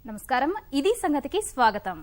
నమస్కారం, ఇది సంగతికి స్వాగతం.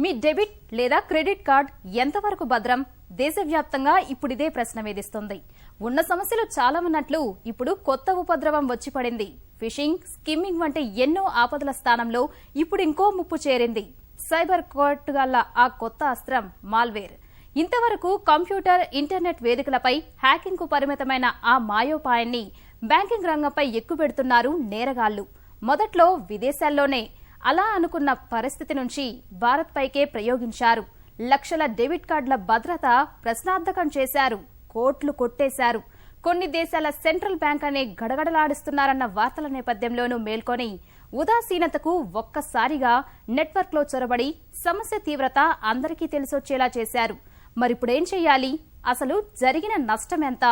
మీ డెబిట్ లేదా క్రెడిట్ కార్డ్ ఎంతవరకు భద్రం? దేశవ్యాప్తంగా ఇప్పుడు ఇదే ప్రశ్న వేధిస్తోంది. ఉన్న సమస్యలు చాలా ఉన్నట్లు ఇప్పుడు కొత్త ఉపద్రవం వచ్చి పడింది. ఫిషింగ్, స్కిమ్మింగ్ వంటి ఎన్నో ఆపదల స్థానంలో ఇప్పుడు ఇంకో ముప్పు చేరింది. సైబర్ కోర్టుగల ఆ కొత్త అస్త్రం మాల్వేర్. ఇంతవరకు కంప్యూటర్, ఇంటర్నెట్ వేదికలపై హ్యాకింగ్ కు పరిమితమైన ఆ మాయోపాయాన్ని బ్యాంకింగ్ రంగంపై ఎక్కుపెడుతున్నారు నేరగాళ్లు. మొదట్లో విదేశాల్లోనే అలా అనుకున్న పరిస్థితి నుంచి భారత్ పైకే ప్రయోగించారు. లక్షల డెబిట్ కార్డుల భద్రత ప్రశ్నార్థకం చేశారు. కోట్లు కొట్టేశారు. కొన్ని దేశాల సెంట్రల్ బ్యాంక్ అనే గడగడలాడిస్తున్నారన్న వార్తల నేపథ్యంలోనూ మేల్కొని ఉదాసీనతకు ఒక్కసారిగా నెట్వర్క్ లో చొరబడి సమస్య తీవ్రత అందరికీ తెలిసొచ్చేలా చేశారు. మరిప్పుడేం చెయ్యాలి? అసలు జరిగిన నష్టం ఎంత?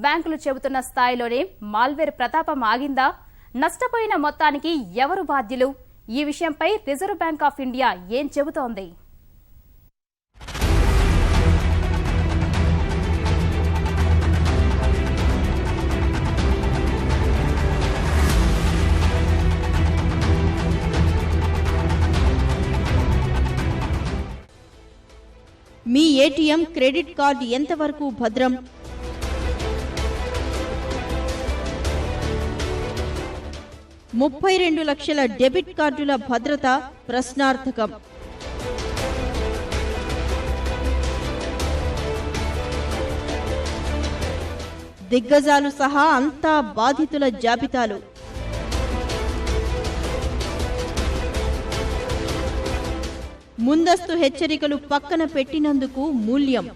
బ్యాంకులు చెబుతున్న స్థాయిలోనే మాల్వేర్ ప్రతాపం ఆగిందా? నష్టపోయిన మొత్తానికి ఎవరు బాధ్యులు? ఈ విషయంపై రిజర్వ్ బ్యాంక్ ఆఫ్ ఇండియా ఏం చెబుతోంది? మీ ఏటీఎం, క్రెడిట్ కార్డు ఎంతవరకు భద్రం? $32 లక్షల డెబిట్ కార్డుల భద్రత ప్రశ్నార్థకం. దిగ్గజాలు సహా అంతా బాధితుల జాబితాలు. ముందస్తు హెచ్చరికలు పక్కన పెట్టినందుకు మూల్యం.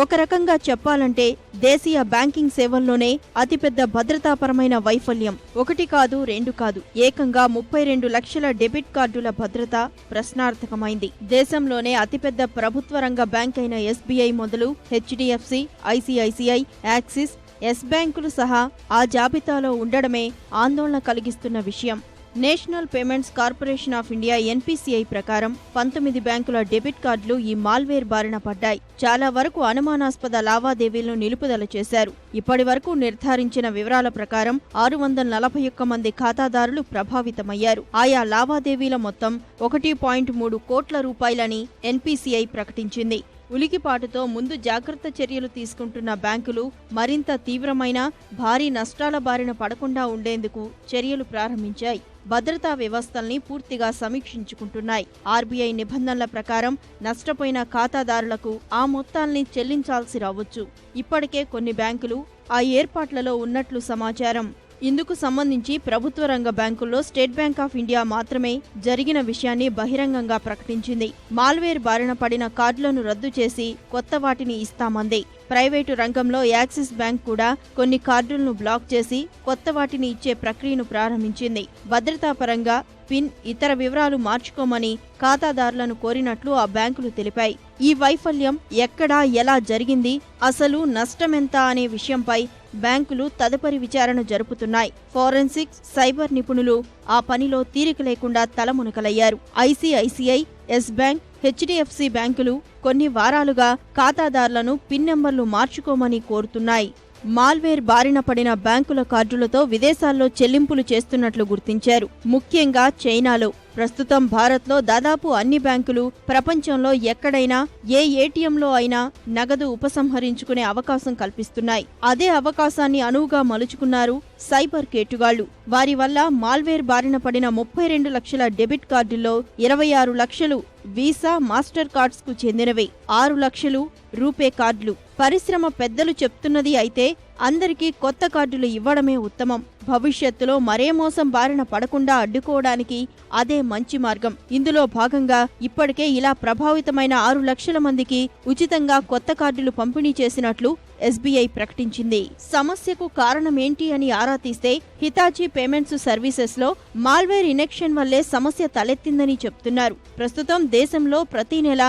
ఒక రకంగా చెప్పాలంటే దేశీయ బ్యాంకింగ్ సేవల్లోనే అతిపెద్ద భద్రతాపరమైన వైఫల్యం. ఒకటి కాదు, రెండు కాదు, ఏకంగా 32 లక్షల డెబిట్ కార్డుల భద్రత ప్రశ్నార్థకమైంది. దేశంలోనే అతిపెద్ద ప్రభుత్వ రంగ బ్యాంక్ అయిన ఎస్బీఐ మొదలు హెచ్డిఎఫ్సి, ఐసిఐసిఐ, యాక్సిస్, ఎస్ బ్యాంకులు సహా ఆ జాబితాలో ఉండడమే ఆందోళన కలిగిస్తున్న విషయం. National payments corporation of India NPCI ప్రకారం 19 బ్యాంకుల డెబిట్ కార్డులు ఈ మాల్వేర్ బారిన పడ్డాయి. చాలా వరకు అనుమానాస్పద లావాదేవీలను నిలుపుదల చేశారు. ఇప్పటి వరకు నిర్ధారించిన వివరాల ప్రకారం 641 మంది ఖాతాదారులు ప్రభావితమయ్యారు. ఆయా లావాదేవీల మొత్తం 1.3 కోట్ల రూపాయలని ఎన్పీసీఐ ప్రకటించింది. ఉలికిపాటుతో ముందు జాగ్రత్త చర్యలు తీసుకుంటున్న బ్యాంకులు మరింత తీవ్రమైన భారీ నష్టాల బారిన పడకుండా ఉండేందుకు చర్యలు ప్రారంభించాయి. భద్రతా వ్యవస్థల్ని పూర్తిగా సమీక్షించుకుంటున్నాయి. ఆర్బీఐ నిబంధనల ప్రకారం నష్టపోయిన ఖాతాదారులకు ఆ మొత్తాల్ని చెల్లించాల్సి రావచ్చు. ఇప్పటికే కొన్ని బ్యాంకులు ఆ ఏర్పాట్లలో ఉన్నట్లు సమాచారం. ఇందుకు సంబంధించి ప్రభుత్వ రంగ బ్యాంకుల్లో స్టేట్ బ్యాంక్ ఆఫ్ ఇండియా మాత్రమే జరిగిన విషయాన్ని బహిరంగంగా ప్రకటించింది. మాల్వేర్ బారిన పడిన కార్డులను రద్దు చేసి కొత్త వాటిని ఇస్తామంది. ప్రైవేటు రంగంలో యాక్సిస్ బ్యాంక్ కూడా కొన్ని కార్డులను బ్లాక్ చేసి కొత్త వాటిని ఇచ్చే ప్రక్రియను ప్రారంభించింది. భద్రతాపరంగా పిన్, ఇతర వివరాలు మార్చుకోమని ఖాతాదారులను కోరినట్లు ఆ బ్యాంకులు తెలిపాయి. ఈ వైఫల్యం ఎక్కడా, ఎలా జరిగింది, అసలు నష్టమెంత అనే విషయంపై బ్యాంకులు తదుపరి విచారణ జరుపుతున్నాయి. ఫోరెన్సిక్, సైబర్ నిపుణులు ఆ పనిలో తీరిక లేకుండా తలమునకలయ్యారు. ఐసిఐసిఐ, ఎస్ బ్యాంక్, హెచ్డిఎఫ్సి బ్యాంకులు కొన్ని వారాలుగా ఖాతాదారులను పిన్ నెంబర్లు మార్చుకోమని కోరుతున్నాయి. మాల్వేర్ బారిన పడిన బ్యాంకుల కార్డులతో విదేశాల్లో చెల్లింపులు చేస్తున్నట్లు గుర్తించారు. ముఖ్యంగా చైనాలో. ప్రస్తుతం భారత్లో దాదాపు అన్ని బ్యాంకులు ప్రపంచంలో ఎక్కడైనా ఏ ఏటీఎంలో అయినా నగదు ఉపసంహరించుకునే అవకాశం కల్పిస్తున్నాయి. అదే అవకాశాన్ని అనువుగా మలుచుకున్నారు సైబర్ కేటుగాళ్లు. వారి వల్ల మాల్వేర్ బారిన పడిన 32 లక్షల డెబిట్ కార్డుల్లో 26 లక్షలు వీసా, మాస్టర్ కార్డ్స్ కు చెందినవే, 6 లక్షలు రూపే కార్డులు. పరిశ్రమ పెద్దలు చెప్తున్నది అయితే అందరికీ కొత్త కార్డులు ఇవ్వడమే ఉత్తమం. భవిష్యత్తులో మరే మోసం బారిన పడకుండా అడ్డుకోవడానికి అదే మంచి మార్గం. ఇందులో భాగంగా ఇప్పటికే ఇలా ప్రభావితమైన 6 లక్షల మందికి ఉచితంగా కొత్త కార్డులు పంపిణీ చేసినట్లు ఎస్బీఐ ప్రకటించింది. సమస్యకు కారణమేంటి అని ఆరా తీస్తే హితాచీ పేమెంట్స్ సర్వీసెస్ లో మాల్వేర్ ఇనెక్షన్ వల్లే సమస్య తలెత్తిందని చెప్తున్నారు. ప్రస్తుతం దేశంలో ప్రతి నెల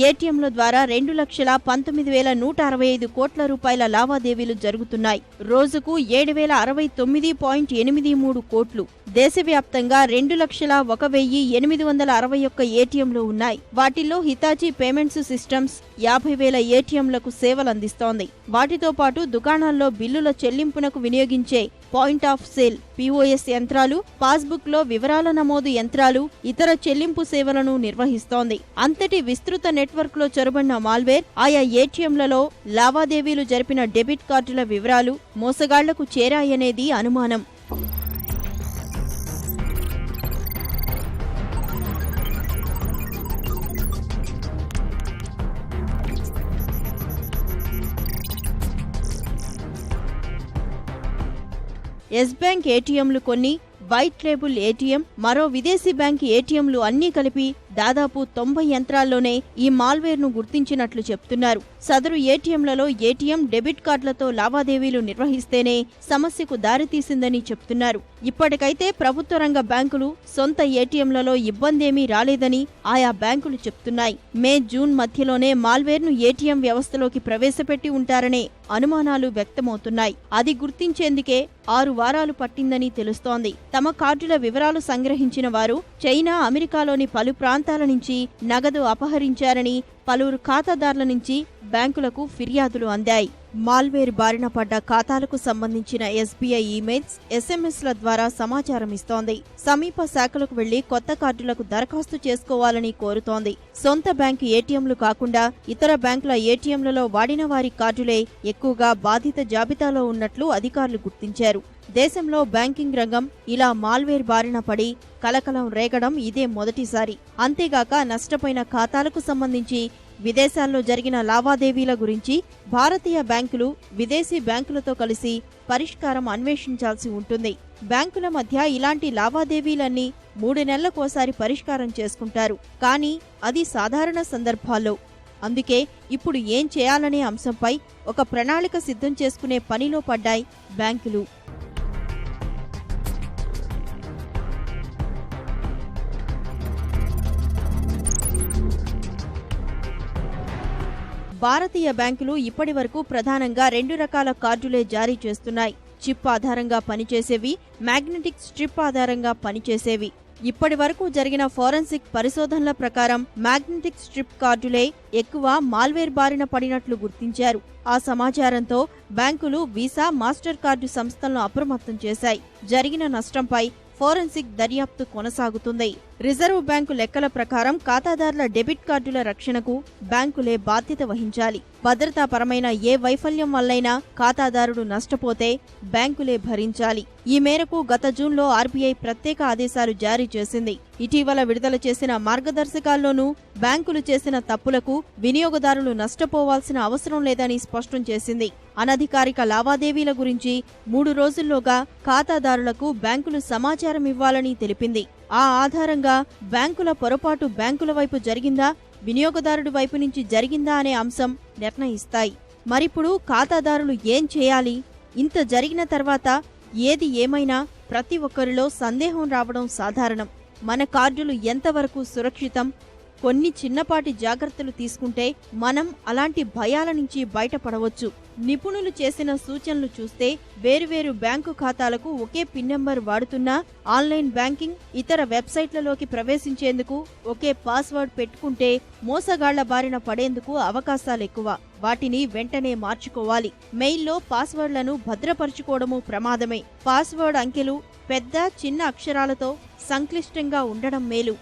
ఏటీఎంల ద్వారా 2,19,165 కోట్ల రూపాయల లావాదేవీలు జరుగుతున్నాయి. రోజుకు 7,069.83 కోట్లు. దేశవ్యాప్తంగా 2,01,861 ఏటీఎంలు ఉన్నాయి. వాటిల్లో హితాచీ పేమెంట్స్ సిస్టమ్స్ 50,000 ఏటీఎంలకు సేవలందిస్తోంది. వాటితో పాటు దుకాణాల్లో బిల్లుల చెల్లింపునకు వినియోగించే పాయింట్ ఆఫ్ సేల్ POS యంత్రాలు, పాస్బుక్ లో వివరాల నమోదు యంత్రాలు, ఇతర చెల్లింపు సేవలను నిర్వహిస్తోంది. అంతటి విస్తృత నెట్వర్క్ లో చొరబడిన మాల్వేర్ ఆయా ఏటీఎంలలో లావాదేవీలు జరిపిన డెబిట్ కార్డుల వివరాలు మోసగాళ్లకు చేరాయనేది అనుమానం. ఎస్ బ్యాంక్ ఏటీఎంలు కొన్ని, వైట్ లేబుల్ ఏటీఎం, మరో విదేశీ బ్యాంక్ ఏటీఎంలు అన్నీ కలిపి దాదాపు 90 యంత్రాల్లోనే ఈ మాల్వేర్ను గుర్తించినట్లు చెప్తున్నారు. సదరు ఏటీఎంలలో ఏటీఎం డెబిట్ కార్డులతో లావాదేవీలు నిర్వహిస్తేనే సమస్యకు దారితీసిందని చెప్తున్నారు. ఇప్పటికైతే ప్రభుత్వ రంగ బ్యాంకులు సొంత ఏటీఎంలలో ఇబ్బందేమీ రాలేదని ఆయా బ్యాంకులు చెప్తున్నాయి. మే, జూన్ మధ్యలోనే మాల్వేర్ను ఏటీఎం వ్యవస్థలోకి ప్రవేశపెట్టి ఉంటారనే అనుమానాలు వ్యక్తమవుతున్నాయి. అది గుర్తించేందుకే 6 వారాలు పట్టిందని తెలుస్తోంది. తమ కార్డుల వివరాలు సంగ్రహించిన వారు చైనా, అమెరికాలోని పలు ప్రాంతాల నుంచి నగదు అపహరించారని పలువురు ఖాతాదారుల నుంచి బ్యాంకులకు ఫిర్యాదులు అందాయి. మాల్వేర్ బారిన పడ్డ ఖాతాలకు సంబంధించిన SBI ఈమెయిల్స్, SMS ల ద్వారా సమాచారం ఇస్తోంది. సమీప శాఖలకు వెళ్లి కొత్త కార్డులకు దరఖాస్తు చేసుకోవాలని కోరుతోంది. సొంత బ్యాంకు ఏటీఎంలు కాకుండా ఇతర బ్యాంకుల ఏటీఎంలలో వాడిన వారి కార్డులే ఎక్కువగా బాధిత జాబితాలో ఉన్నట్లు అధికారులు గుర్తించారు. దేశంలో బ్యాంకింగ్ రంగం ఇలా మాల్వేర్ బారిన పడి కలకలం రేగడం ఇదే మొదటిసారి. అంతేగాక నష్టపోయిన ఖాతాలకు సంబంధించి విదేశాల్లో జరిగిన లావాదేవీల గురించి భారతీయ బ్యాంకులు విదేశీ బ్యాంకులతో కలిసి పరిష్కారం అన్వేషించాల్సి ఉంటుంది. బ్యాంకుల మధ్య ఇలాంటి లావాదేవీలన్నీ 3 నెలలకోసారి పరిష్కారం చేసుకుంటారు. కానీ అది సాధారణ సందర్భాల్లో. అందుకే ఇప్పుడు ఏం చేయాలనే అంశంపై ఒక ప్రణాళిక సిద్ధం చేసుకునే పనిలో పడ్డాయి బ్యాంకులు. భారతీయ బ్యాంకులు ఇప్పటివరకు ప్రధానంగా 2 రకాల కార్డులే జారీ చేస్తున్నాయి. చిప్ ఆధారంగా పనిచేసేవి, మ్యాగ్నెటిక్ స్ట్రిప్ ఆధారంగా పనిచేసేవి. ఇప్పటి వరకు జరిగిన ఫోరెన్సిక్ పరిశోధనల ప్రకారం మ్యాగ్నెటిక్ స్ట్రిప్ కార్డులే ఎక్కువ మాల్వేర్ బారిన పడినట్లు గుర్తించారు. ఆ సమాచారంతో బ్యాంకులు వీసా, మాస్టర్ కార్డు సంస్థలను అప్రమత్తం చేశాయి. జరిగిన నష్టంపై ఫోరెన్సిక్ దర్యాప్తు కొనసాగుతుంది. రిజర్వ్ బ్యాంకు లెక్కల ప్రకారం ఖాతాదారుల డెబిట్ కార్డుల రక్షణకు బ్యాంకులే బాధ్యత వహించాలి. భద్రతాపరమైన ఏ వైఫల్యం వల్లైనా ఖాతాదారుడు నష్టపోతే బ్యాంకులే భరించాలి. ఈ మేరకు గత జూన్లో RBI ప్రత్యేక ఆదేశాలు జారీ చేసింది. ఇటీవల విడుదల చేసిన మార్గదర్శకాల్లోనూ బ్యాంకులు చేసిన తప్పులకు వినియోగదారులు నష్టపోవాల్సిన అవసరం లేదని స్పష్టం చేసింది. అనధికారిక లావాదేవీల గురించి 3 రోజుల్లోగా ఖాతాదారులకు బ్యాంకులు సమాచారం ఇవ్వాలని తెలిపింది. ఆ ఆధారంగా బ్యాంకుల పొరపాటు బ్యాంకుల వైపు జరిగిందా, వినియోగదారుడి వైపు నుంచి జరిగిందా అనే అంశం నిర్ణయిస్తాయి. మరిప్పుడు ఖాతాదారులు ఏం చేయాలి? ఇంత జరిగిన తర్వాత ఏది ఏమైనా ప్రతి ఒక్కరిలో సందేహం రావడం సాధారణం. మన కార్డులు ఎంతవరకు సురక్షితం? కొన్ని చిన్నపాటి జాగ్రత్తలు తీసుకుంటే మనం అలాంటి భయాల నుంచి బయటపడవచ్చు. నిపుణులు చేసిన సూచనలు చూస్తే వేరువేరు బ్యాంకు ఖాతాలకు ఒకే పిన్ నెంబర్ వాడుతున్నా ఆన్లైన్ బ్యాంకింగ్, ఇతర వెబ్సైట్లలోకి ప్రవేశించేందుకు ఒకే పాస్వర్డ్ పెట్టుకుంటే మోసగాళ్ల బారిన పడేందుకు అవకాశాలెక్కువ. వాటిని వెంటనే మార్చుకోవాలి. మెయిల్లో పాస్వర్డ్లను భద్రపరుచుకోవడము ప్రమాదమే. పాస్వర్డ్ అంకెలు పెద్ద, చిన్న అక్షరాలతో సంక్లిష్టంగా ఉండడం మేలు.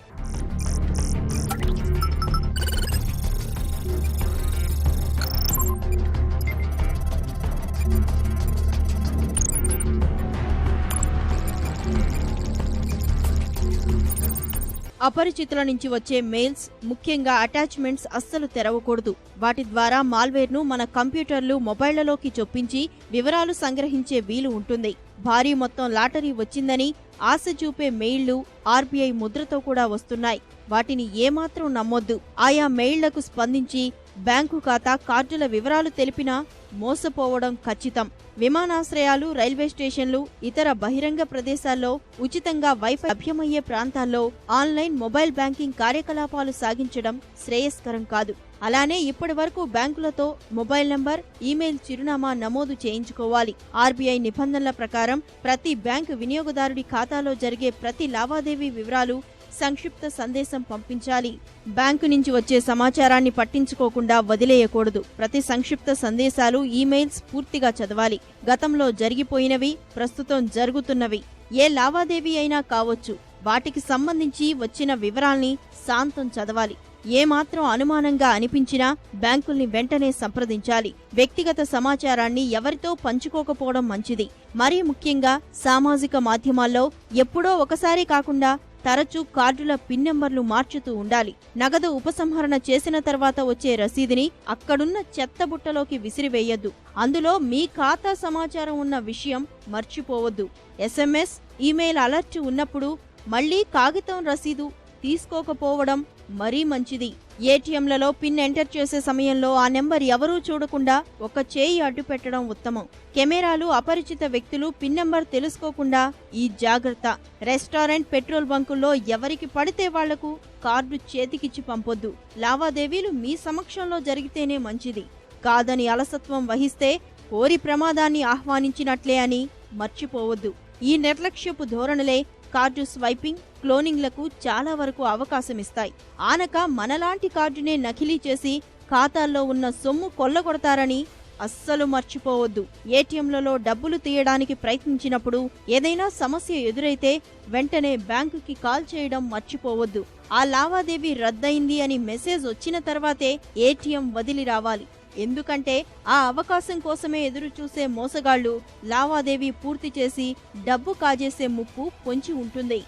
అపరిచితుల నుంచి వచ్చే మెయిల్స్, ముఖ్యంగా అటాచ్మెంట్స్ అస్సలు తెరవకూడదు. వాటి ద్వారా మాల్వేర్ను మన కంప్యూటర్లు, మొబైళ్లలోకి చొప్పించి వివరాలు సంగ్రహించే వీలు ఉంటుంది. భారీ మొత్తం లాటరీ వచ్చిందని ఆశ చూపే మెయిళ్లు RBI ముద్రతో కూడా వస్తున్నాయి. వాటిని ఏమాత్రం నమ్మొద్దు. ఆయా మెయిళ్లకు స్పందించి బ్యాంకు ఖాతా, కార్డుల వివరాలు తెలిపినా మోసపోవడం ఖచ్చితం. విమానాశ్రయాలు, రైల్వే స్టేషన్లు, ఇతర బహిరంగ ప్రదేశాల్లో ఉచితంగా వైఫై లభ్యమయ్యే ప్రాంతాల్లో ఆన్లైన్, మొబైల్ బ్యాంకింగ్ కార్యకలాపాలు సాగించడం శ్రేయస్కరం కాదు. అలానే ఇప్పటి వరకు బ్యాంకులతో మొబైల్ నంబర్, ఈమెయిల్ చిరునామా నమోదు చేయించుకోవాలి. ఆర్బీఐ నిబంధనల ప్రకారం ప్రతి బ్యాంకు వినియోగదారుడి ఖాతాలో జరిగే ప్రతి లావాదేవీ వివరాలు, సంక్షిప్త సందేశం పంపించాలి. బ్యాంకు నుంచి వచ్చే సమాచారాన్ని పట్టించుకోకుండా వదిలేయకూడదు. ప్రతి సంక్షిప్త సందేశాలు, ఈమెయిల్స్ పూర్తిగా చదవాలి. గతంలో జరిగిపోయినవి, ప్రస్తుతం జరుగుతున్నవి ఏ లావాదేవీ అయినా కావచ్చు. వాటికి సంబంధించి వచ్చిన వివరాల్ని శాంతం చదవాలి. ఏమాత్రం అనుమానంగా అనిపించినా బ్యాంకుల్ని వెంటనే సంప్రదించాలి. వ్యక్తిగత సమాచారాన్ని ఎవరితో పంచుకోకపోవడం మంచిది. మరీ ముఖ్యంగా సామాజిక మాధ్యమాల్లో ఎప్పుడో ఒకసారి కాకుండా తరచూ కార్డుల పిన్ నెంబర్లు మార్చుతూ ఉండాలి. నగదు ఉపసంహరణ చేసిన తర్వాత వచ్చే రసీదుని అక్కడున్న చెత్తబుట్టలోకి విసిరివేయొద్దు. అందులో మీ ఖాతా సమాచారం ఉన్న విషయం మర్చిపోవద్దు. ఎస్ఎంఎస్, ఈమెయిల్ అలర్ట్ ఉన్నప్పుడు మళ్లీ కాగితం రసీదు తీసుకోకపోవడం మరీ మంచిది. ఏటీఎంలలో పిన్ ఎంటర్ చేసే సమయంలో ఆ నెంబర్ ఎవరూ చూడకుండా ఒక చేయి అడ్డు పెట్టడం ఉత్తమం. కెమెరాలు, అపరిచిత వ్యక్తులు పిన్ నెంబర్ తెలుసుకోకుండా ఈ జాగ్రత్త. రెస్టారెంట్, పెట్రోల్ బంకుల్లో ఎవరికి పడితే వాళ్లకు కార్డు చేతికిచ్చి పంపొద్దు. లావాదేవీలు మీ సమక్షంలో జరిగితేనే మంచిది. కాదని అలసత్వం వహిస్తే కోరి ప్రమాదాన్ని ఆహ్వానించినట్లే అని మర్చిపోవద్దు. ఈ నిర్లక్ష్యపు ధోరణులే కార్డు స్వైపింగ్, క్లోనింగ్లకు చాలా వరకు అవకాశమిస్తాయి. ఆనక మనలాంటి కార్డునే నకిలీ చేసి ఖాతాల్లో ఉన్న సొమ్ము కొల్లగొడతారని అస్సలు మర్చిపోవద్దు. ఏటీఎంలలో డబ్బులు తీయడానికి ప్రయత్నించినప్పుడు ఏదైనా సమస్య ఎదురైతే వెంటనే బ్యాంకుకి కాల్ చేయడం మర్చిపోవద్దు. ఆ లావాదేవీ రద్దయింది అని మెసేజ్ వచ్చిన తర్వాతే ఏటీఎం వదిలి రావాలి. ఎందుకంటే ఆ అవకాశం కోసమే ఎదురుచూసే మోసగాళ్లు లావాదేవీ పూర్తి చేసి డబ్బు కాజేసే ముప్పు పొంచి ఉంటుంది.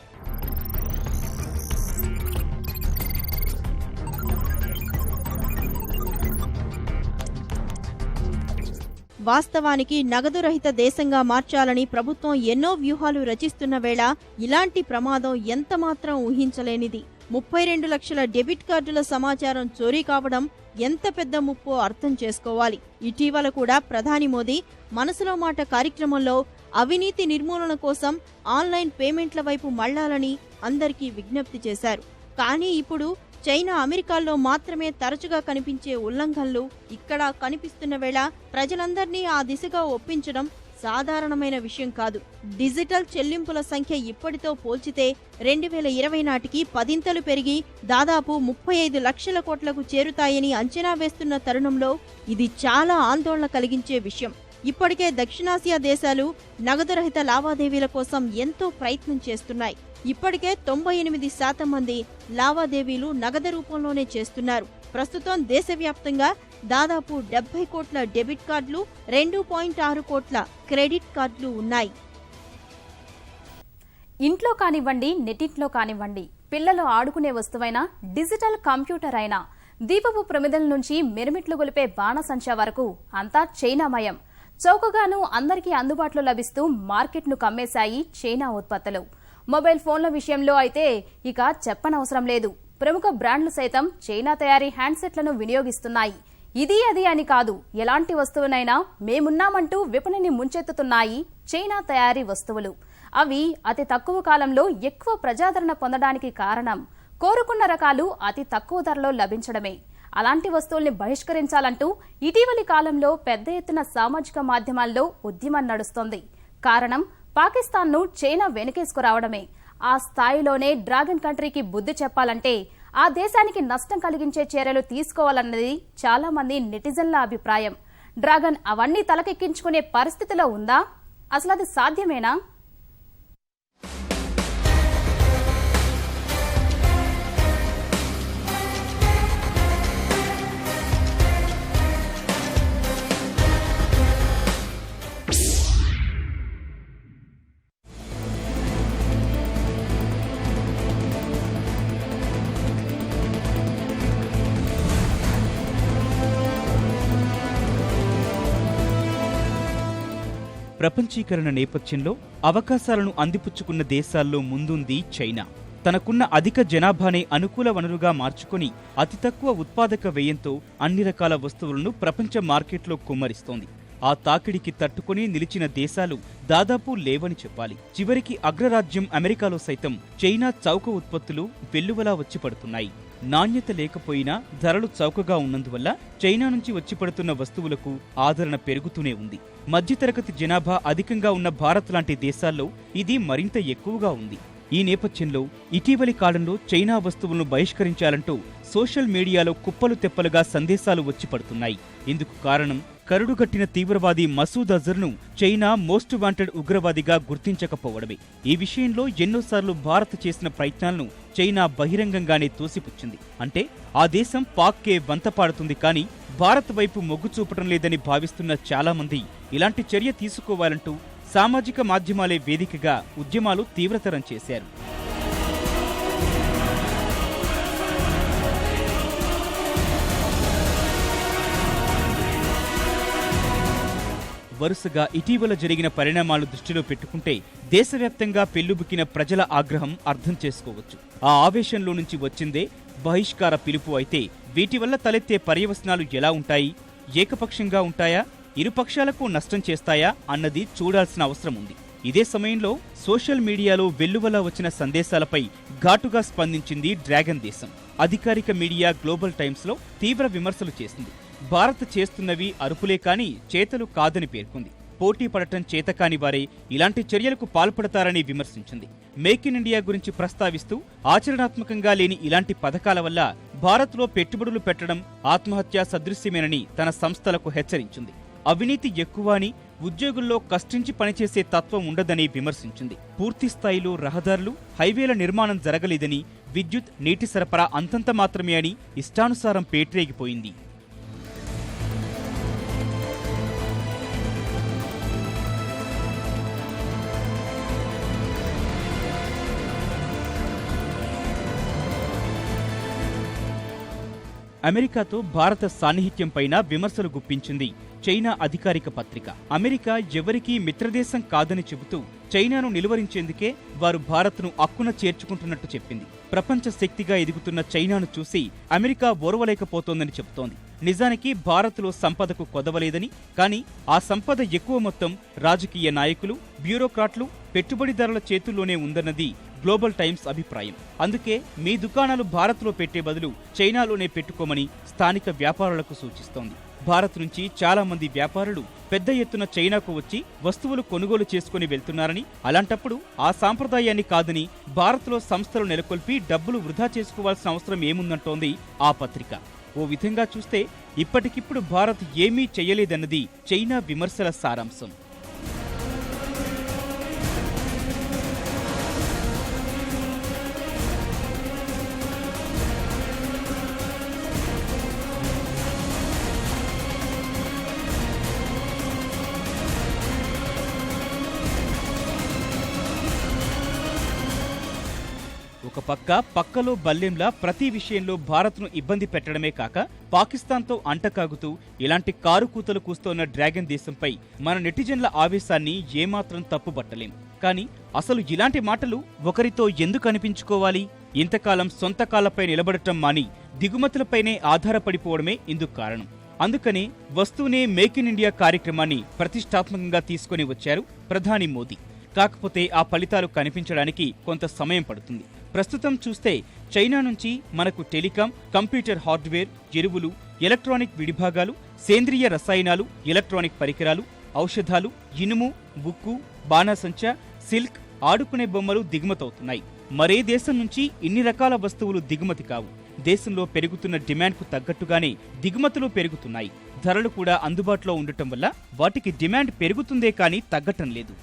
వాస్తవానికి నగదు రహిత దేశంగా మార్చాలని ప్రభుత్వం ఎన్నో వ్యూహాలు రచిస్తున్న వేళ ఇలాంటి ప్రమాదం ఎంతమాత్రం ఊహించలేనిది. 32 లక్షల డెబిట్ కార్డుల సమాచారం చోరీ కావడం ఎంత పెద్ద ముప్పో అర్థం చేసుకోవాలి. ఇటీవల కూడా ప్రధాని మోదీ మనసులో మాట కార్యక్రమంలో అవినీతి నిర్మూలన కోసం ఆన్లైన్ పేమెంట్ల వైపు మళ్లాలని అందరికీ విజ్ఞప్తి చేశారు. కానీ ఇప్పుడు చైనా, అమెరికాల్లో మాత్రమే తరచుగా కనిపించే ఉల్లంఘనలు ఇక్కడ కనిపిస్తున్న వేళ ప్రజలందర్నీ ఆ దిశగా ఒప్పించడం సాధారణమైన విషయం కాదు. డిజిటల్ చెల్లింపుల సంఖ్య ఇప్పటితో పోల్చితే 2020 నాటికి 10 పెరిగి దాదాపు 35 లక్షల కోట్లకు చేరుతాయని అంచనా వేస్తున్న తరుణంలో ఇది చాలా ఆందోళన కలిగించే విషయం. ఇప్పటికే దక్షిణాసియా దేశాలు నగదురహిత లావాదేవీల కోసం ఎంతో ప్రయత్నం చేస్తున్నాయి. ఇప్పటికే 98% మంది లావాదేవీలు నగదు రూపంలోనే చేస్తున్నారు. ప్రస్తుతం దేశవ్యాప్తంగా దాదాపు 70 కోట్ల డెబిట్ కార్డులు, 2.6 కోట్ల క్రెడిట్ కార్డులు ఉన్నాయి. ఇంట్లో కానివ్వండి, నెట్టింట్లో కానివ్వండి, పిల్లలు ఆడుకునే వస్తువైనా, డిజిటల్ కంప్యూటర్ అయినా, దీపపు ప్రమిదల నుంచి మిరుమిట్లు గొలిపే బాణసంచా వరకు అంతా చైనామయం. చౌకగాను అందరికీ అందుబాటులో లభిస్తూ మార్కెట్ను కమ్మేశాయి చైనా ఉత్పత్తులు. మొబైల్ ఫోన్ల విషయంలో అయితే ఇక చెప్పనవసరం లేదు. ప్రముఖ బ్రాండ్లు సైతం చైనా తయారీ హ్యాండ్సెట్లను వినియోగిస్తున్నాయి. ఇది అది అని కాదు, ఎలాంటి వస్తువునైనా మేమున్నామంటూ విపణిని ముంచెత్తుతున్నాయి చైనా తయారీ వస్తువులు. అవి అతి తక్కువ కాలంలో ఎక్కువ ప్రజాదరణ పొందడానికి కారణం కోరుకున్న రకాలు అతి తక్కువ ధరలో లభించడమే. అలాంటి వస్తువుల్ని బహిష్కరించాలంటూ ఇటీవలి కాలంలో పెద్ద ఎత్తున సామాజిక మాధ్యమాల్లో ఉద్యమం నడుస్తోంది. కారణం పాకిస్తాన్ను చైనా వెనకేసుకురావడమే. ఆ స్థాయిలోనే డ్రాగన్ కంట్రీకి బుద్ధి చెప్పాలంటే ఆ దేశానికి నష్టం కలిగించే చర్యలు తీసుకోవాలన్నది చాలా మంది నెటిజన్ల అభిప్రాయం. డ్రాగన్ అవన్నీ తలకెక్కించుకునే పరిస్థితిలో ఉందా? అసలు అది సాధ్యమేనా? ప్రపంచీకరణ నేపథ్యంలో అవకాశాలను అందిపుచ్చుకున్న దేశాల్లో ముందుంది చైనా. తనకున్న అధిక జనాభానే అనుకూల వనరుగా మార్చుకుని అతి తక్కువ ఉత్పాదక వ్యయంతో అన్ని రకాల వస్తువులను ప్రపంచ మార్కెట్లో కుమ్మరిస్తోంది. ఆ తాకిడికి తట్టుకుని నిలిచిన దేశాలు దాదాపు లేవని చెప్పాలి. చివరికి అగ్రరాజ్యం అమెరికాలో సైతం చైనా చౌక ఉత్పత్తులు వెల్లువలా వచ్చి పడుతున్నాయి. నాణ్యత లేకపోయినా ధరలు చౌకగా ఉన్నందువల్ల చైనా నుంచి వచ్చి పడుతున్న వస్తువులకు ఆదరణ పెరుగుతూనే ఉంది. మధ్యతరగతి జనాభా అధికంగా ఉన్న భారత్ లాంటి దేశాల్లో ఇది మరింత ఎక్కువగా ఉంది. ఈ నేపథ్యంలో ఇటీవలి కాలంలో చైనా వస్తువులను బహిష్కరించాలంటూ సోషల్ మీడియాలో కుప్పలు తెప్పలుగా సందేశాలు వచ్చి పడుతున్నాయి. ఇందుకు కారణం కరుడుగట్టిన తీవ్రవాది మసూద్ అజర్ను చైనా మోస్ట్ వాంటెడ్ ఉగ్రవాదిగా గుర్తించకపోవడమే. ఈ విషయంలో ఎన్నోసార్లు భారత్ చేసిన ప్రయత్నాలను చైనా బహిరంగంగానే తోసిపుచ్చింది. అంటే ఆ దేశం పాక్కే వంతపాడుతుంది, కానీ భారత్ వైపు మొగ్గు చూపడం లేదని భావిస్తున్న చాలా మంది ఇలాంటి చర్య తీసుకోవాలంటూ సామాజిక మాధ్యమాలే వేదికగా ఉద్యమాలు తీవ్రతరం చేశారు. వరుసగా ఇటీవల జరిగిన పరిణామాలు దృష్టిలో పెట్టుకుంటే దేశవ్యాప్తంగా పెల్లుబుకిన ప్రజల ఆగ్రహం అర్థం చేసుకోవచ్చు. ఆ ఆవేశంలో నుంచి వచ్చిందే బహిష్కార పిలుపు. అయితే వీటి వల్ల తలెత్తే పర్యవసనాలు ఎలా ఉంటాయి? ఏకపక్షంగా ఉంటాయా? ఇరుపక్షాలకు నష్టం చేస్తాయా అన్నది చూడాల్సిన అవసరం ఉంది. ఇదే సమయంలో సోషల్ మీడియాలో వెల్లువలా వచ్చిన సందేశాలపై ఘాటుగా స్పందించింది డ్రాగన్ దేశం. అధికారిక మీడియా గ్లోబల్ టైమ్స్ లో తీవ్ర విమర్శలు చేసింది. భారత్ చేస్తున్నవి అరుపులే కాని చేతలు కాదని పేర్కొంది. పోటీ పడటం చేతకాని వారే ఇలాంటి చర్యలకు పాల్పడతారని విమర్శించింది. మేక్ ఇన్ ఇండియా గురించి ప్రస్తావిస్తూ ఆచరణాత్మకంగా లేని ఇలాంటి పథకాల వల్ల భారత్లో పెట్టుబడులు పెట్టడం ఆత్మహత్యా సదృశ్యమేనని తన సంస్థలకు హెచ్చరించింది. అవినీతి ఎక్కువ అని, ఉద్యోగుల్లో కష్టించి పనిచేసే తత్వం ఉండదని విమర్శించింది. పూర్తి స్థాయిలో రహదారులు, హైవేల నిర్మాణం జరగలేదని, విద్యుత్, నీటి సరఫరా అంతంత మాత్రమే అని ఇష్టానుసారం పేట్రేగిపోయింది. అమెరికాతో భారత సాన్నిహిత్యంపైన విమర్శలు గుప్పించింది చైనా అధికారిక పత్రిక. అమెరికా ఎవరికీ మిత్రదేశం కాదని చెబుతూ చైనాను నిలువరించేందుకే వారు భారత్ను అక్కున చేర్చుకుంటున్నట్టు చెప్పింది. ప్రపంచ శక్తిగా ఎదుగుతున్న చైనాను చూసి అమెరికా ఓర్వలేకపోతోందని చెబుతోంది. నిజానికి భారత్లో సంపదకు కొదవలేదని, కానీ ఆ సంపద ఎక్కువ మొత్తం రాజకీయ నాయకులు, బ్యూరోక్రాట్లు, పెట్టుబడిదారుల చేతుల్లోనే ఉందన్నది గ్లోబల్ టైమ్స్ అభిప్రాయం. అందుకే మీ దుకాణాలు భారత్లో పెట్టే బదులు చైనాలోనే పెట్టుకోమని స్థానిక వ్యాపారులకు సూచిస్తోంది. భారత్ నుంచి చాలా మంది వ్యాపారులు పెద్ద ఎత్తున చైనాకు వచ్చి వస్తువులు కొనుగోలు చేసుకుని వెళ్తున్నారని, అలాంటప్పుడు ఆ సాంప్రదాయాన్ని కాదని భారత్లో సంస్థలు నెలకొల్పి డబ్బులు వృధా చేసుకోవాల్సిన అవసరం ఏముందంటోంది ఆ పత్రిక. ఓ విధంగా చూస్తే ఇప్పటికిప్పుడు భారత్ ఏమీ చెయ్యలేదన్నది చైనా విమర్శల సారాంశం. ఒక పక్కలో బల్లెంలా ప్రతి విషయంలో భారత్ను ఇబ్బంది పెట్టడమే కాక పాకిస్తాన్తో అంటకాగుతూ ఇలాంటి కారు కూతలు కూస్తోన్న డ్రాగన్ దేశంపై మన నెటిజన్ల ఆవేశాన్ని ఏమాత్రం తప్పుబట్టలేం. కానీ అసలు ఇలాంటి మాటలు ఒకరితో ఎందుకు అనిపించుకోవాలి? ఇంతకాలం సొంత కాళ్లపై నిలబడటం మాని దిగుమతులపైనే ఆధారపడిపోవడమే ఇందుకు కారణం. అందుకనే వస్తూనే మేక్ ఇన్ ఇండియా కార్యక్రమాన్ని ప్రతిష్టాత్మకంగా తీసుకుని వచ్చారు ప్రధాని మోదీ. కాకపోతే ఆ ఫలితాలు కనిపించడానికి కొంత సమయం పడుతుంది. ప్రస్తుతం చూస్తే చైనా నుంచి మనకు టెలికాం, కంప్యూటర్ హార్డ్వేర్, ఎరువులు, ఎలక్ట్రానిక్ విడిభాగాలు, సేంద్రియ రసాయనాలు, ఎలక్ట్రానిక్ పరికరాలు, ఔషధాలు, ఇనుము, ఉక్కు, బాణాసంచా, సిల్క్, ఆడుకునే బొమ్మలు దిగుమతవుతున్నాయి. మరే దేశం నుంచి ఇన్ని రకాల వస్తువులు దిగుమతి కావు. దేశంలో పెరుగుతున్న డిమాండ్కు తగ్గట్టుగానే దిగుమతులు పెరుగుతున్నాయి. ధరలు కూడా అందుబాటులో ఉండటం వల్ల వాటికి డిమాండ్ పెరుగుతుందే కానీ తగ్గటం లేదు.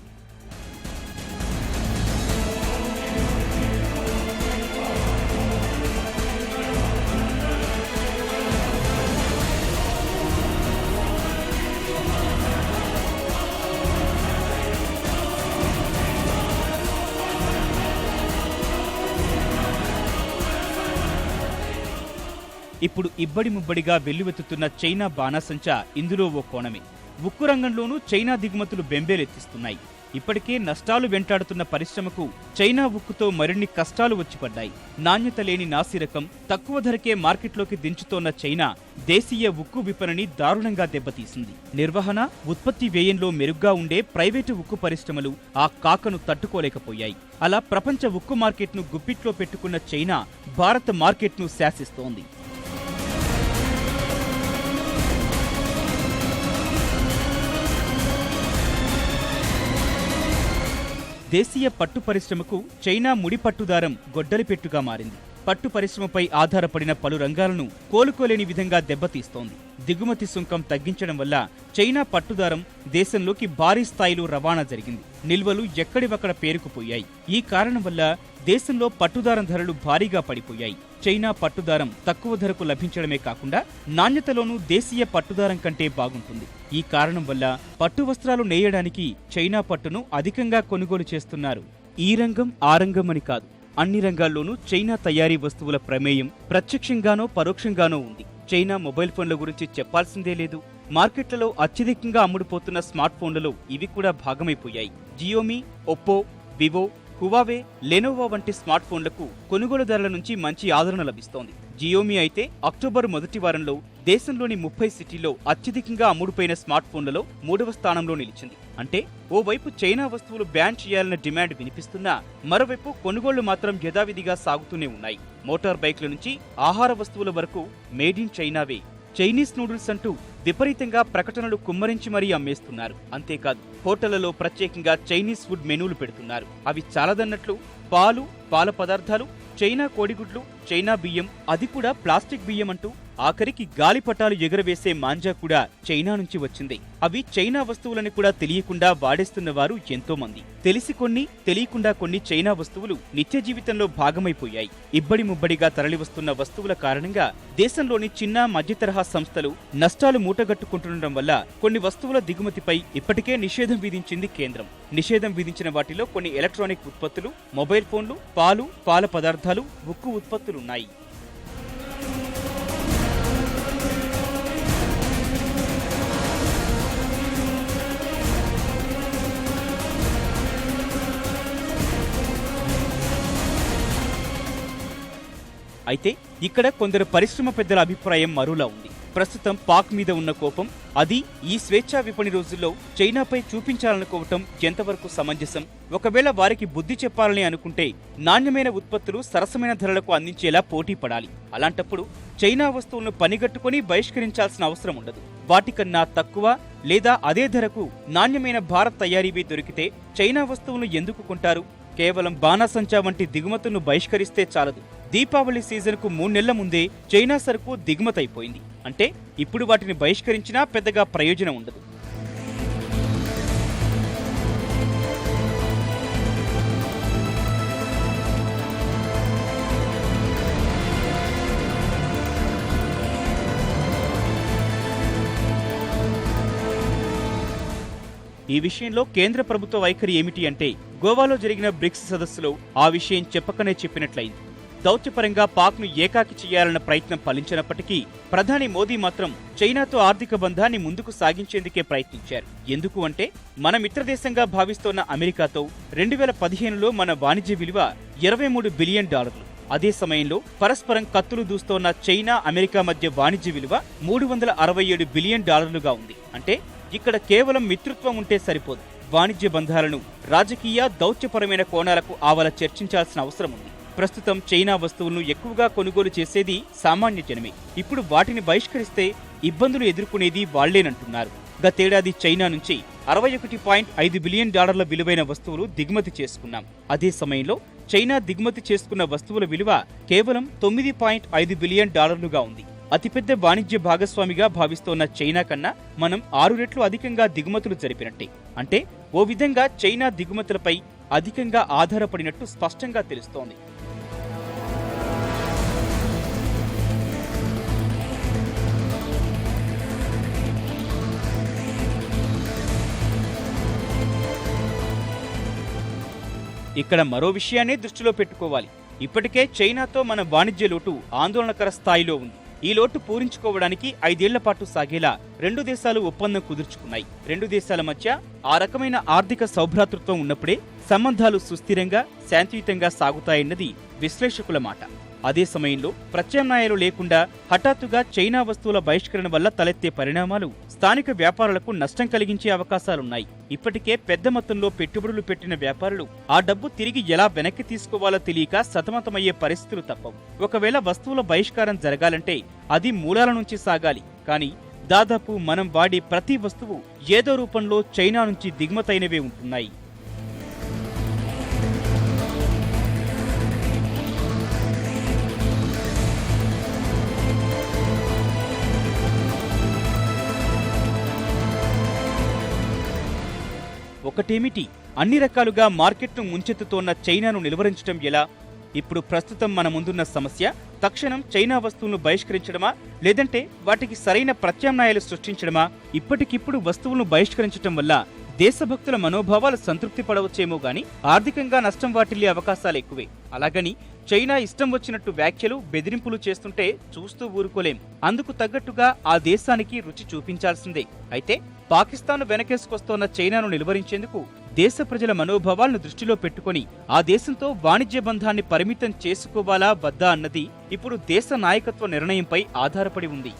ఇప్పుడు ఇబ్బడి ముబ్బడిగా వెల్లువెత్తుతున్న చైనా బాణాసంచా ఇందులో ఓ కోణమే. ఉక్కు రంగంలోనూ చైనా దిగుమతులు బెంబేలెత్తిస్తున్నాయి. ఇప్పటికే నష్టాలు వెంటాడుతున్న పరిశ్రమకు చైనా ఉక్కుతో మరిన్ని కష్టాలు వచ్చిపడ్డాయి. నాణ్యత లేని నాసిరకం తక్కువ ధరకే మార్కెట్లోకి దించుతోన్న చైనా దేశీయ ఉక్కు విపణిని దారుణంగా దెబ్బతీసింది. నిర్వహణ, ఉత్పత్తి వ్యయంలో మెరుగ్గా ఉండే ప్రైవేటు ఉక్కు పరిశ్రమలు ఆ కాకను తట్టుకోలేకపోయాయి. అలా ప్రపంచ ఉక్కు మార్కెట్ను గుప్పిట్లో పెట్టుకున్న చైనా భారత మార్కెట్ను శాసిస్తోంది. దేశీయ పట్టు పరిశ్రమకు చైనా ముడి పట్టుదారం గొడ్డలిపెట్టుగా మారింది. పట్టు పరిశ్రమపై ఆధారపడిన పలు రంగాలను కోలుకోలేని విధంగా దెబ్బతీస్తోంది. దిగుమతి సుంకం తగ్గించడం వల్ల చైనా పట్టుదారం దేశంలోకి భారీ స్థాయిలో రవాణా జరిగింది. నిల్వలు ఎక్కడివక్కడ పేరుకుపోయాయి. ఈ కారణం వల్ల దేశంలో పట్టుదారం ధరలు భారీగా పడిపోయాయి. చైనా పట్టుదారం తక్కువ ధరకు లభించడమే కాకుండా నాణ్యతలోనూ దేశీయ పట్టుదారం కంటే బాగుంటుంది. ఈ కారణం వల్ల పట్టు వస్త్రాలు నేయడానికి చైనా పట్టును అధికంగా కొనుగోలు చేస్తున్నారు. ఈ రంగం ఆ రంగం అని కాదు, అన్ని రంగాల్లోనూ చైనా తయారీ వస్తువుల ప్రమేయం ప్రత్యక్షంగానో పరోక్షంగానో ఉంది. చైనా మొబైల్ ఫోన్ల గురించి చెప్పాల్సిందే లేదు. మార్కెట్లలో అత్యధికంగా అమ్ముడుపోతున్న స్మార్ట్ ఫోన్లలో ఇవి కూడా భాగమైపోయాయి. Xiaomi, Oppo, Vivo, Huawei, Lenovo వంటి స్మార్ట్ ఫోన్లకు కొనుగోలుదారుల నుంచి మంచి ఆదరణ లభిస్తోంది. జియోమీ అయితే అక్టోబర్ మొదటి వారంలో దేశంలోని 30 సిటీల్లో అత్యధికంగా అమ్ముడుపోయిన స్మార్ట్ ఫోన్లలో 3వ స్థానంలో నిలిచింది. అంటే ఓవైపు చైనా వస్తువులు బ్యాన్ చేయాలన్న డిమాండ్ వినిపిస్తున్నా మరోవైపు కొనుగోళ్లు మాత్రం యథావిధిగా సాగుతూనే ఉన్నాయి. మోటార్ బైక్ల నుంచి ఆహార వస్తువుల వరకు మేడ్ ఇన్ చైనావే. చైనీస్ నూడిల్స్ అంటూ విపరీతంగా ప్రకటనలు కుమ్మరించి మరీ అమ్మేస్తున్నారు. అంతేకాదు హోటళ్లలో ప్రత్యేకంగా చైనీస్ ఫుడ్ మెనూలు పెడుతున్నారు. అవి చాలదన్నట్లు పాలు, పాల పదార్థాలు, చైనా కోడిగుడ్లు, చైనా బియ్యం, అది కూడా ప్లాస్టిక్ బియ్యం అంటూ ఆఖరికి గాలిపటాలు ఎగురవేసే మాంజా కూడా చైనా నుంచి వచ్చింది. అవి చైనా వస్తువులని కూడా తెలియకుండా వాడేస్తున్న వారు ఎంతో మంది. తెలిసి కొన్ని, తెలియకుండా కొన్ని చైనా వస్తువులు నిత్య జీవితంలో భాగమైపోయాయి. ఇబ్బడి ముబ్బడిగా తరలివస్తున్న వస్తువుల కారణంగా దేశంలోని చిన్న మధ్యతరహా సంస్థలు నష్టాలు మూటగట్టుకుంటుండడం వల్ల కొన్ని వస్తువుల దిగుమతిపై ఇప్పటికే నిషేధం విధించింది కేంద్రం. నిషేధం విధించిన వాటిలో కొన్ని ఎలక్ట్రానిక్ ఉత్పత్తులు, మొబైల్ ఫోన్లు, పాలు, పాల పదార్థాలు, ఉక్కు ఉత్పత్తులున్నాయి. అయితే ఇక్కడ కొందరు పరిశ్రమ పెద్దల అభిప్రాయం మరోలా ఉంది. ప్రస్తుతం పాక్ మీద ఉన్న కోపం, అది ఈ స్వేచ్ఛా విపణి రోజుల్లో చైనాపై చూపించాలనుకోవటం ఎంతవరకు సమంజసం? ఒకవేళ వారికి బుద్ధి చెప్పాలని అనుకుంటే నాణ్యమైన ఉత్పత్తులు సరసమైన ధరలకు అందించేలా పోటీ పడాలి. అలాంటప్పుడు చైనా వస్తువులను పనిగట్టుకుని బహిష్కరించాల్సిన అవసరం ఉండదు. వాటికన్నా తక్కువ లేదా అదే ధరకు నాణ్యమైన భారత్ తయారీవి దొరికితే చైనా వస్తువులను ఎందుకు కొంటారు? కేవలం బాణాసంచా వంటి దిగుమతులను బహిష్కరిస్తే చాలదు. దీపావళి సీజన్కు 3 నెలల ముందే చైనా సరుకు దిగుమతైపోయింది. అంటే ఇప్పుడు వాటిని బహిష్కరించినా పెద్దగా ప్రయోజనం ఉండదు. ఈ విషయంలో కేంద్ర ప్రభుత్వ వైఖరి ఏమిటి అంటే, గోవాలో జరిగిన బ్రిక్స్ సదస్సులో ఆ విషయం చెప్పకనే చెప్పినట్లయింది. దౌత్యపరంగా పాక్ను ఏకాకి చేయాలన్న ప్రయత్నం ఫలించినప్పటికీ ప్రధాని మోదీ మాత్రం చైనాతో ఆర్థిక బంధాన్ని ముందుకు సాగించేందుకే ప్రయత్నించారు. ఎందుకు అంటే, మన మిత్రదేశంగా భావిస్తోన్న అమెరికాతో 2015లో మన వాణిజ్య విలువ $23 బిలియన్. అదే సమయంలో పరస్పరం కత్తులు దూస్తోన్న చైనా, అమెరికా మధ్య వాణిజ్య విలువ $367 బిలియన్ ఉంది. అంటే ఇక్కడ కేవలం మిత్రత్వం ఉంటే సరిపోదు. వాణిజ్య బంధాలను రాజకీయ, దౌత్యపరమైన కోణాలకు ఆవల చర్చించాల్సిన అవసరం ఉంది. ప్రస్తుతం చైనా వస్తువులను ఎక్కువగా కొనుగోలు చేసేది సామాన్య జనమే. ఇప్పుడు వాటిని బహిష్కరిస్తే ఇబ్బందులు ఎదుర్కొనేది వాళ్లేనంటున్నారు. గతేడాది చైనా నుంచి $61.5 బిలియన్ విలువైన వస్తువులు దిగుమతి చేసుకున్నాం. అదే సమయంలో చైనా దిగుమతి చేసుకున్న వస్తువుల విలువ కేవలం $9.5 బిలియన్ ఉంది. అతిపెద్ద వాణిజ్య భాగస్వామిగా భావిస్తోన్న చైనా కన్నా మనం 6 రెట్లు అధికంగా దిగుమతులు జరిపినట్టే. అంటే ఓ విధంగా చైనా దిగుమతులపై అధికంగా ఆధారపడినట్టు స్పష్టంగా తెలుస్తోంది. ఇక్కడ మరో విషయాన్ని దృష్టిలో పెట్టుకోవాలి. ఇప్పటికే చైనాతో మన వాణిజ్య లోటు ఆందోళనకర స్థాయిలో ఉంది. ఈ లోటు పూరించుకోవడానికి 5 ఏళ్ల పాటు సాగేలా రెండు దేశాలు ఒప్పందం కుదుర్చుకున్నాయి. రెండు దేశాల మధ్య ఆ రకమైన ఆర్థిక సౌభ్రాతృత్వం ఉన్నప్పుడే సంబంధాలు సుస్థిరంగా, శాంతియుతంగా సాగుతాయన్నది విశ్లేషకుల మాట. అదే సమయంలో ప్రత్యామ్నాయాలు లేకుండా హఠాత్తుగా చైనా వస్తువుల బహిష్కరణ వల్ల తలెత్తే పరిణామాలు స్థానిక వ్యాపారులకు నష్టం కలిగించే అవకాశాలున్నాయి. ఇప్పటికే పెద్ద మొత్తంలో పెట్టుబడులు పెట్టిన వ్యాపారులు ఆ డబ్బు తిరిగి ఎలా వెనక్కి తీసుకోవాలో తెలియక సతమతమయ్యే పరిస్థితులు తప్పవు. ఒకవేళ వస్తువుల బహిష్కారం జరగాలంటే అది మూలాల నుంచి సాగాలి. కానీ దాదాపు మనం వాడే ప్రతి వస్తువు ఏదో రూపంలో చైనా నుంచి దిగుమతైనవే ఉంటున్నాయి. ఒకటేమిటి, అన్ని రకాలుగా మార్కెట్ను ముంచెత్తుతోన్న చైనాను నిలువరించడం ఎలా? ఇప్పుడు ప్రస్తుతం మన ముందున్న సమస్య తక్షణం చైనా వస్తువులను బహిష్కరించడమా, లేదంటే వాటికి సరైన ప్రత్యామ్నాయాలు సృష్టించడమా? ఇప్పటికిప్పుడు వస్తువులను బహిష్కరించడం వల్ల దేశభక్తుల మనోభావాలు సంతృప్తి పడవచ్చేమో గాని ఆర్థికంగా నష్టం వాటిల్లే అవకాశాలు ఎక్కువే. అలాగని చైనా ఇష్టం వచ్చినట్టు వ్యాఖ్యలు, బెదిరింపులు చేస్తుంటే చూస్తూ ఊరుకోలేం. అందుకు తగ్గట్టుగా ఆ దేశానికి రుచి చూపించాల్సిందే. అయితే పాకిస్తాన్ వెనకేసుకొస్తోన్న చైనాను నిలువరించేందుకు దేశ ప్రజల మనోభావాలను దృష్టిలో పెట్టుకుని ఆ దేశంతో వాణిజ్య బంధాన్ని పరిమితం చేసుకోవాలా వద్దా అన్నది ఇప్పుడు దేశ నాయకత్వ నిర్ణయంపై ఆధారపడి ఉంది.